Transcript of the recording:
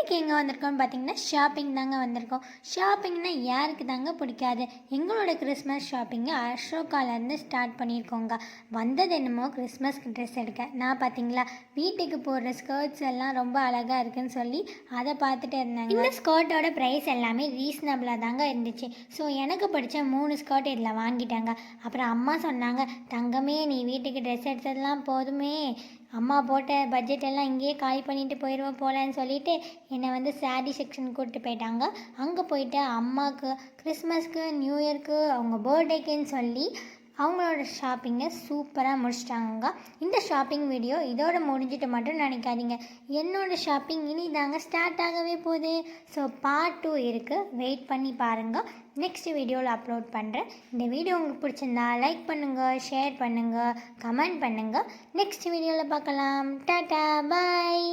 இன்றைக்கி எங்கே வந்திருக்கோம்னு பார்த்தீங்கன்னா ஷாப்பிங் தாங்க வந்திருக்கோம். ஷாப்பிங்னா யாருக்கு தாங்க பிடிக்காது. எங்களோட கிறிஸ்மஸ் ஷாப்பிங்கை அசோகாலேருந்து ஸ்டார்ட் பண்ணியிருக்கோங்க. வந்தது என்னமோ கிறிஸ்மஸ்க்கு ட்ரெஸ் எடுக்க. நான் பார்த்தீங்களா வீட்டுக்கு போடுற ஸ்கர்ட்ஸ் எல்லாம் ரொம்ப அழகாக இருக்குதுன்னு சொல்லி அதை பார்த்துட்டு இருந்தாங்க. இந்த ஸ்கர்ட்டோட ப்ரைஸ் எல்லாமே ரீசனபிளாக தாங்க இருந்துச்சு. ஸோ எனக்கு பிடிச்ச 3 ஸ்கர்ட் இதில் வாங்கிட்டாங்க. அப்புறம் அம்மா சொன்னாங்க, தங்கமே நீ வீட்டுக்கு ட்ரெஸ் எடுத்ததெல்லாம் போதுமே, அம்மா போட்ட பட்ஜெட் எல்லாம் இங்கேயே காலி பண்ணிட்டு போயிடுவோம் போகலான்னு சொல்லிட்டு என்னை சாரீ செக்ஷன் கூப்பிட்டு போயிட்டாங்க. அங்கே போயிட்டு அம்மாவுக்கு கிறிஸ்மஸ்க்கு நியூ இயர்க்கு அவங்க பர்த்டேக்குன்னு சொல்லி அவங்களோட ஷாப்பிங்கை சூப்பராக முடிச்சிட்டாங்க. இந்த ஷாப்பிங் வீடியோ இதோட முடிஞ்சிட்டு மட்டும் நினைக்காதீங்க. என்னோடய ஷாப்பிங் இனி தாங்க ஸ்டார்ட் ஆகவே போகுது. ஸோ பார்ட் 2 இருக்குது, வெயிட் பண்ணி பாருங்கள். நெக்ஸ்ட் வீடியோவில் அப்லோட் பண்ணுறேன். இந்த வீடியோ உங்களுக்கு பிடிச்சிருந்தா லைக் பண்ணுங்கள், ஷேர் பண்ணுங்கள், கமெண்ட் பண்ணுங்கள். நெக்ஸ்ட் வீடியோவில் பார்க்கலாம். டாட்டா, பாய்.